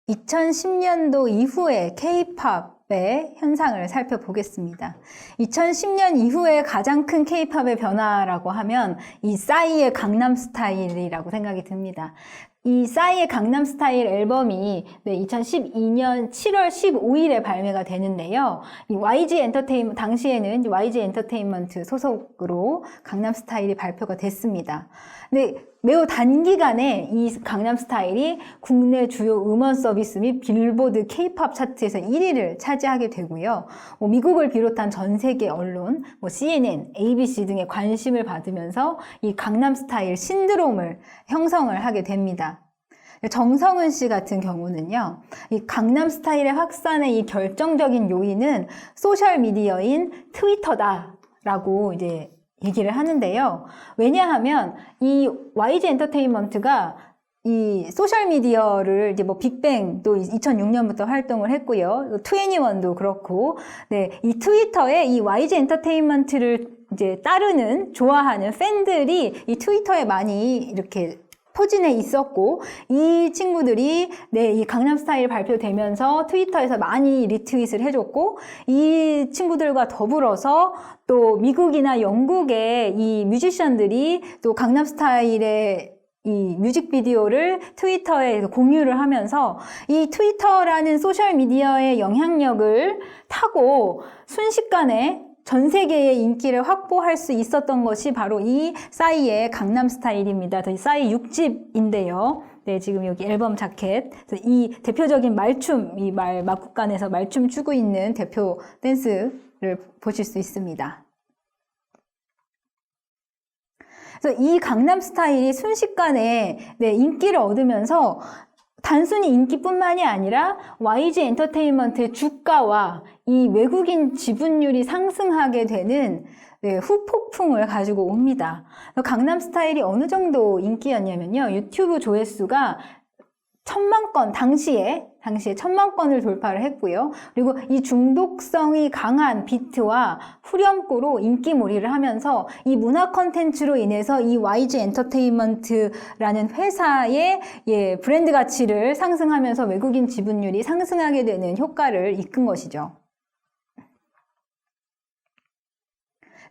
2010년도 이후의 K-팝의 현상을 살펴보겠습니다. 2010년 이후에 가장 큰 K-팝의 변화라고 하면 이 싸이의 강남스타일이라고 생각이 듭니다. 이 싸이의 강남스타일 앨범이 2012년 7월 15일에 발매가 되는데요. 이 YG 엔터테인먼트, 당시에는 YG 엔터테인먼트 소속으로 강남스타일이 발표가 됐습니다. 근데 매우 단기간에 이 강남스타일이 국내 주요 음원 서비스 및 빌보드 K-팝 차트에서 1위를 차지하게 되고요. 미국을 비롯한 전 세계 언론, CNN, ABC 등의 관심을 받으면서 이 강남스타일 신드롬을 형성을 하게 됩니다. 정성은 씨 같은 경우는요, 이 강남스타일의 확산의 이 결정적인 요인은 소셜미디어인 트위터다라고 이제 얘기를 하는데요. 왜냐하면 이 YG 엔터테인먼트가 이 소셜미디어를 이제 빅뱅도 2006년부터 활동을 했고요. 2NE1도 그렇고, 이 트위터에 이 YG 엔터테인먼트를 이제 따르는, 좋아하는 팬들이 이 트위터에 많이 이렇게 포진해 있었고, 이 친구들이 이 강남스타일 발표되면서 트위터에서 많이 리트윗을 해줬고, 이 친구들과 더불어서 또 미국이나 영국의 이 뮤지션들이 또 강남스타일의 이 뮤직비디오를 트위터에 공유를 하면서 이 트위터라는 소셜미디어의 영향력을 타고 순식간에 전 세계의 인기를 확보할 수 있었던 것이 바로 이 싸이의 강남스타일입니다. 이 싸이 6집인데요. 지금 여기 앨범 자켓. 이 대표적인 말춤, 이 막국간에서 말춤 추고 있는 대표 댄스를 보실 수 있습니다. 그래서 이 강남스타일이 순식간에 인기를 얻으면서 단순히 인기뿐만이 아니라 YG 엔터테인먼트의 주가와 이 외국인 지분율이 상승하게 되는 후폭풍을 가지고 옵니다. 강남스타일이 어느 정도 인기였냐면요. 유튜브 조회수가 1000만 건, 당시에 1000만 건을 돌파를 했고요. 그리고 이 중독성이 강한 비트와 후렴구로 인기몰이를 하면서 이 문화 콘텐츠로 인해서 이 YG 엔터테인먼트라는 회사의 브랜드 가치를 상승하면서 외국인 지분율이 상승하게 되는 효과를 이끈 것이죠.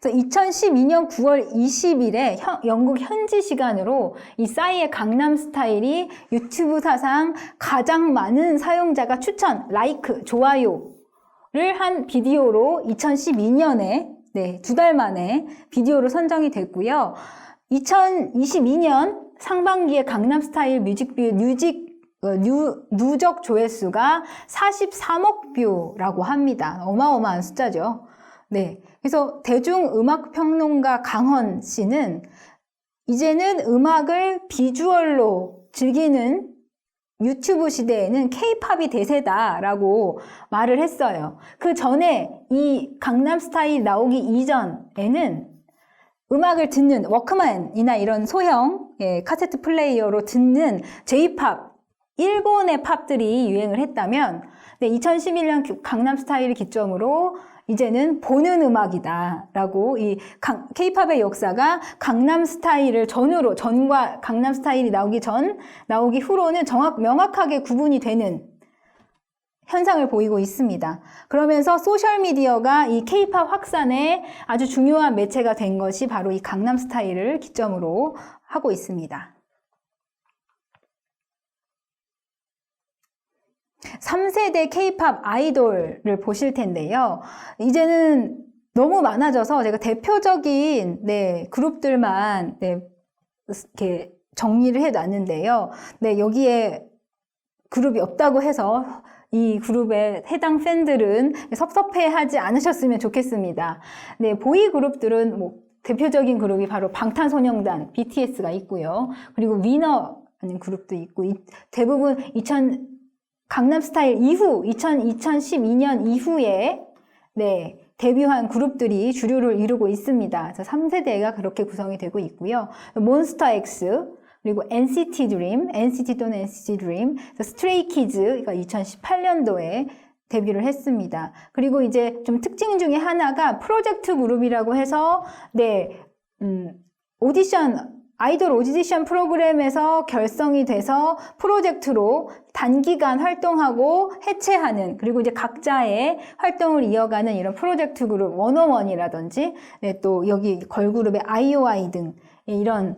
2012년 9월 20일에 영국 현지 시간으로 이 싸이의 강남스타일이 유튜브 사상 가장 많은 사용자가 추천, 라이크, 좋아요를 한 비디오로 2012년에 2달 만에 비디오로 선정이 됐고요. 2022년 상반기에 강남스타일 누적 조회수가 43억 뷰라고 합니다. 어마어마한 숫자죠. 그래서 대중음악평론가 강헌 씨는 이제는 음악을 비주얼로 즐기는 유튜브 시대에는 K-팝이 대세다라고 말을 했어요. 그 전에 이 강남스타일 나오기 이전에는 음악을 듣는 워크맨이나 이런 소형 카세트 플레이어로 듣는 J-팝, 일본의 팝들이 유행을 했다면 2011년 강남스타일을 기점으로 이제는 보는 음악이다 라고 이 K-팝의 역사가 강남스타일을 전과 강남스타일이 나오기 후로는 명확하게 구분이 되는 현상을 보이고 있습니다. 그러면서 소셜미디어가 이 K-팝 확산에 아주 중요한 매체가 된 것이 바로 이 강남스타일을 기점으로 하고 있습니다. 3세대 K-팝 아이돌을 보실 텐데요. 이제는 너무 많아져서 제가 대표적인 그룹들만 이렇게 정리를 해놨는데요. 여기에 그룹이 없다고 해서 이 그룹의 해당 팬들은 섭섭해하지 않으셨으면 좋겠습니다. 보이 그룹들은 대표적인 그룹이 바로 방탄소년단, BTS가 있고요. 그리고 위너라는 그룹도 있고, 대부분 강남스타일 이후 2012년 이후에 데뷔한 그룹들이 주류를 이루고 있습니다. 그래서 3세대가 그렇게 구성이 되고 있고요. 몬스타엑스, 그리고 NCT 드림, NCT 또는 NCT 드림, 스트레이키즈가 2018년도에 데뷔를 했습니다. 그리고 이제 좀 특징 중에 하나가 프로젝트 그룹이라고 해서 오디션 아이돌 오디션 프로그램에서 결성이 돼서 프로젝트로 단기간 활동하고 해체하는, 그리고 이제 각자의 활동을 이어가는 이런 프로젝트 그룹 101이라든지, 네, 또 여기 걸그룹의 IOI 등 이런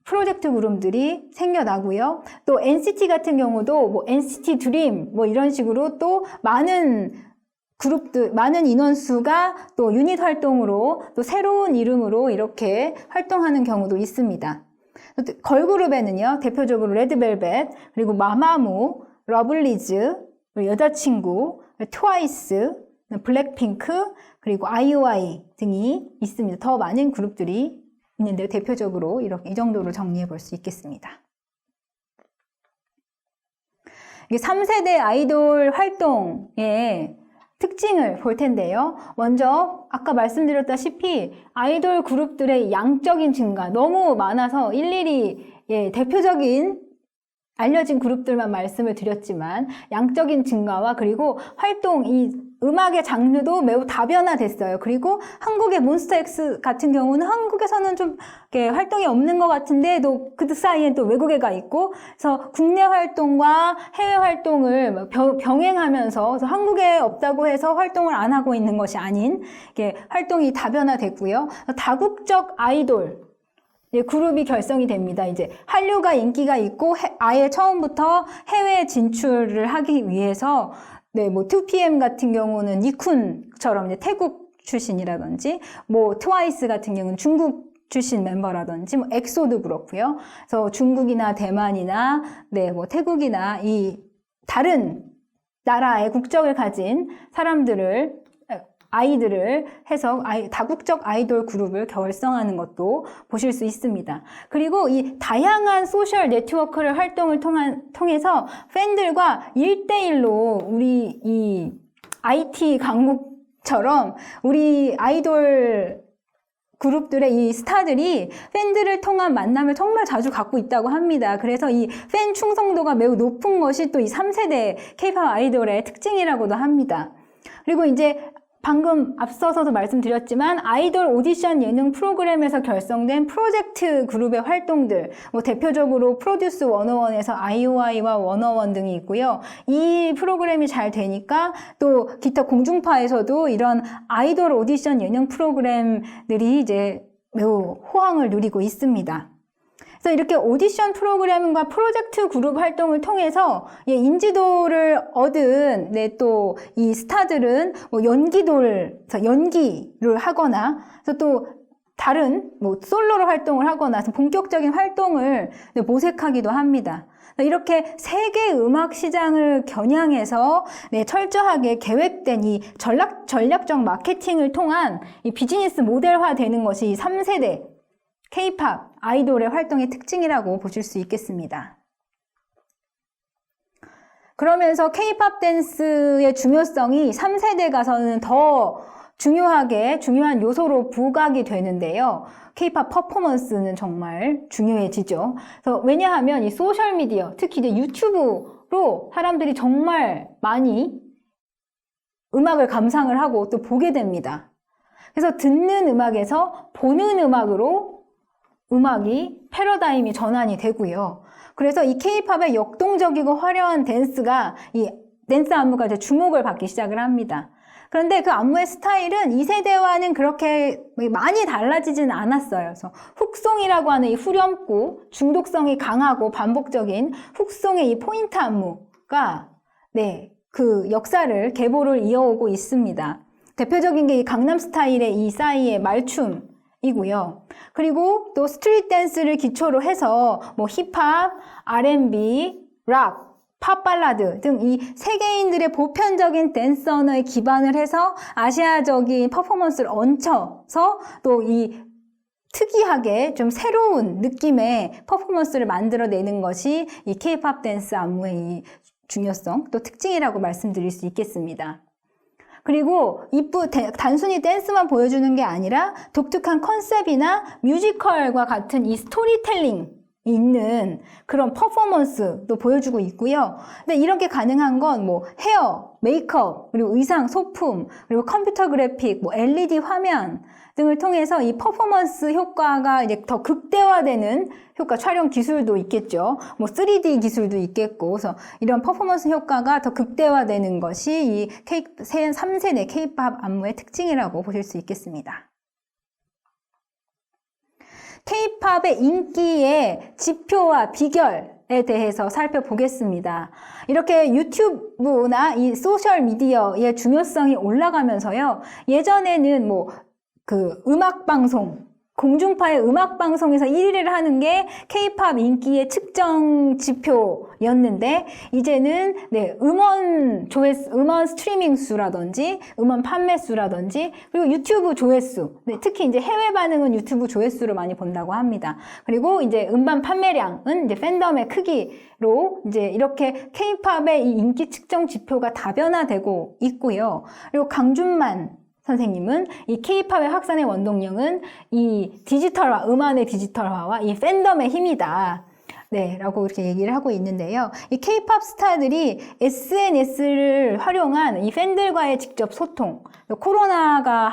프로젝트 그룹들이 생겨나고요. 또 NCT 같은 경우도 뭐 NCT 드림 뭐 이런 식으로 또 많은 그룹들, 많은 인원수가 또 유닛 활동으로 또 새로운 이름으로 이렇게 활동하는 경우도 있습니다. 걸그룹에는요, 대표적으로 레드벨벳, 그리고 마마무, 러블리즈, 여자친구, 트와이스, 블랙핑크, 그리고 IOI 등이 있습니다. 더 많은 그룹들이 있는데 대표적으로 이렇게 이 정도로 정리해 볼 수 있겠습니다. 이게 3세대 아이돌 활동의 특징을 볼 텐데요. 먼저 아까 말씀드렸다시피 아이돌 그룹들의 양적인 증가 너무 많아서 일일이 대표적인 알려진 그룹들만 말씀을 드렸지만 양적인 증가와 그리고 활동, 이 음악의 장르도 매우 다변화됐어요. 그리고 한국의 몬스타엑스 같은 경우는 한국에서는 좀 활동이 없는 것 같은데 또 그 사이엔 또 외국에가 있고, 그래서 국내 활동과 해외 활동을 병행하면서, 그래서 한국에 없다고 해서 활동을 안 하고 있는 것이 아닌 활동이 다변화됐고요. 다국적 아이돌 그룹이 결성이 됩니다. 이제 한류가 인기가 있고 아예 처음부터 해외 진출을 하기 위해서 뭐 2PM 같은 경우는 니쿤처럼 이제 태국 출신이라든지, 뭐 트와이스 같은 경우는 중국 출신 멤버라든지, 뭐 엑소도 그렇고요. 그래서 중국이나 대만이나 뭐 태국이나 이 다른 나라의 국적을 가진 사람들을 아이들을 해서 다국적 아이돌 그룹을 결성하는 것도 보실 수 있습니다. 그리고 이 다양한 소셜 네트워크를 활동을 통해서 팬들과 1대1로 우리 이 IT 강국처럼 우리 아이돌 그룹들의 이 스타들이 팬들을 통한 만남을 정말 자주 갖고 있다고 합니다. 그래서 이 팬 충성도가 매우 높은 것이 또 이 3세대 K-pop 아이돌의 특징이라고도 합니다. 그리고 이제 방금 앞서서도 말씀드렸지만 아이돌 오디션 예능 프로그램에서 결성된 프로젝트 그룹의 활동들, 뭐 대표적으로 프로듀스 101에서 IOI와 101 등이 있고요. 이 프로그램이 잘 되니까 또 기타 공중파에서도 이런 아이돌 오디션 예능 프로그램들이 이제 매우 호황을 누리고 있습니다. 그래서 이렇게 오디션 프로그램과 프로젝트 그룹 활동을 통해서 인지도를 얻은 또 이 스타들은 뭐 연기를 하거나, 그래서 또 다른 뭐 솔로로 활동을 하거나 본격적인 활동을 모색하기도 합니다. 이렇게 세계 음악 시장을 겨냥해서 철저하게 계획된 이 전략적 마케팅을 통한 이 비즈니스 모델화 되는 것이 이 3세대 K-pop 아이돌의 활동의 특징이라고 보실 수 있겠습니다. 그러면서 K-pop 댄스의 중요성이 3세대 가서는 더 중요한 요소로 부각이 되는데요. K-pop 퍼포먼스는 정말 중요해지죠. 그래서 왜냐하면 이 소셜미디어, 특히 이제 유튜브로 사람들이 정말 많이 음악을 감상을 하고 또 보게 됩니다. 그래서 듣는 음악에서 보는 음악으로 음악이 패러다임이 전환이 되고요. 그래서 이 K-팝의 역동적이고 화려한 댄스가 이 댄스 안무가 이제 주목을 받기 시작을 합니다. 그런데 그 안무의 스타일은 2세대와는 그렇게 많이 달라지지는 않았어요. 그래서 훅송이라고 하는 이 후렴구, 중독성이 강하고 반복적인 훅송의 이 포인트 안무가 그 역사를 계보를 이어오고 있습니다. 대표적인 게 이 강남스타일의 이 싸이의 말춤 이고요. 그리고 또 스트릿 댄스를 기초로 해서 뭐 힙합, R&B, 락, 팝 발라드 등 이 세계인들의 보편적인 댄스 언어에 기반을 해서 아시아적인 퍼포먼스를 얹혀서 또 이 특이하게 좀 새로운 느낌의 퍼포먼스를 만들어내는 것이 이 K-팝 댄스 안무의 이 중요성, 또 특징이라고 말씀드릴 수 있겠습니다. 그리고 단순히 댄스만 보여주는 게 아니라 독특한 컨셉이나 뮤지컬과 같은 이 스토리텔링 있는 그런 퍼포먼스도 보여주고 있고요. 근데 이렇게 가능한 건 뭐 헤어, 메이크업, 그리고 의상, 소품, 그리고 컴퓨터 그래픽, 뭐 LED 화면 등을 통해서 이 퍼포먼스 효과가 이제 더 극대화되는 효과, 촬영 기술도 있겠죠. 뭐 3D 기술도 있겠고, 그래서 이런 퍼포먼스 효과가 더 극대화되는 것이 이 3세대 K-팝 안무의 특징이라고 보실 수 있겠습니다. K-팝의 인기의 지표와 비결에 대해서 살펴보겠습니다. 이렇게 유튜브나 이 소셜 미디어의 중요성이 올라가면서요. 예전에는 뭐 그 음악 방송, 공중파의 음악 방송에서 1위를 하는 게 K-팝 인기의 측정 지표였는데 이제는 음원 스트리밍 수라든지 음원 판매 수라든지 그리고 유튜브 조회수, 특히 이제 해외 반응은 유튜브 조회수를 많이 본다고 합니다. 그리고 이제 음반 판매량은 이제 팬덤의 크기로 이제 이렇게 K-팝의 이 인기 측정 지표가 다변화되고 있고요. 그리고 강준만 선생님은 이 K-팝의 확산의 원동력은 이 디지털화, 음원의 디지털화와 이 팬덤의 힘이다. 네, 라고 이렇게 얘기를 하고 있는데요. 이 K-팝 스타들이 SNS를 활용한 이 팬들과의 직접 소통, 코로나가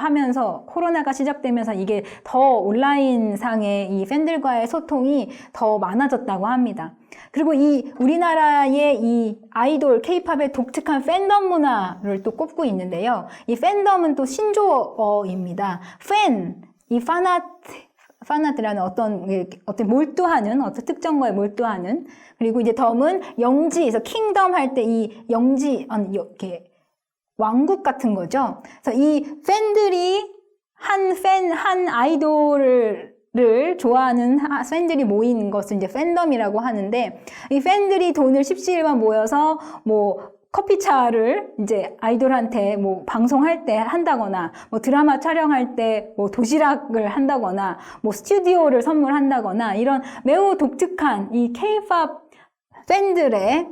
시작되면서 이게 더 온라인상의 이 팬들과의 소통이 더 많아졌다고 합니다. 그리고 이 우리나라의 이 아이돌 K-팝의 독특한 팬덤 문화를 또 꼽고 있는데요. 이 팬덤은 또 신조어입니다. 파나트라는 어떤 몰두하는, 어떤 특정 거에 몰두하는, 그리고 이제 덤은 영지, 그래서 킹덤 할 때 이 영지, 이렇게 왕국 같은 거죠. 그래서 이 팬들이 한 아이돌을 좋아하는 팬들이 모인 것을 이제 팬덤이라고 하는데, 이 팬들이 돈을 십시일반 모여서 뭐 커피차를 이제 아이돌한테 뭐 방송할 때 한다거나, 뭐 드라마 촬영할 때 뭐 도시락을 한다거나, 뭐 스튜디오를 선물한다거나, 이런 매우 독특한 이 K-팝 팬들의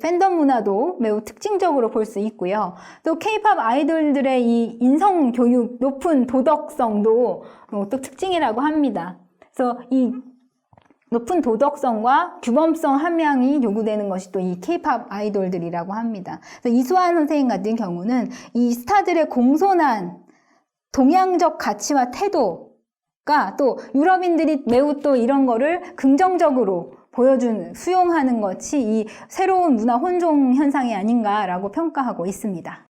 팬덤 문화도 매우 특징적으로 볼 수 있고요. 또 K-팝 아이돌들의 이 인성 교육, 높은 도덕성도 또 특징이라고 합니다. 그래서 이 높은 도덕성과 규범성 함량이 요구되는 것이 또 이 K-팝 아이돌들이라고 합니다. 그래서 이수환 선생님 같은 경우는 이 스타들의 공손한 동양적 가치와 태도가 또 유럽인들이 매우 또 이런 거를 긍정적으로 수용하는 것이 이 새로운 문화 혼종 현상이 아닌가라고 평가하고 있습니다.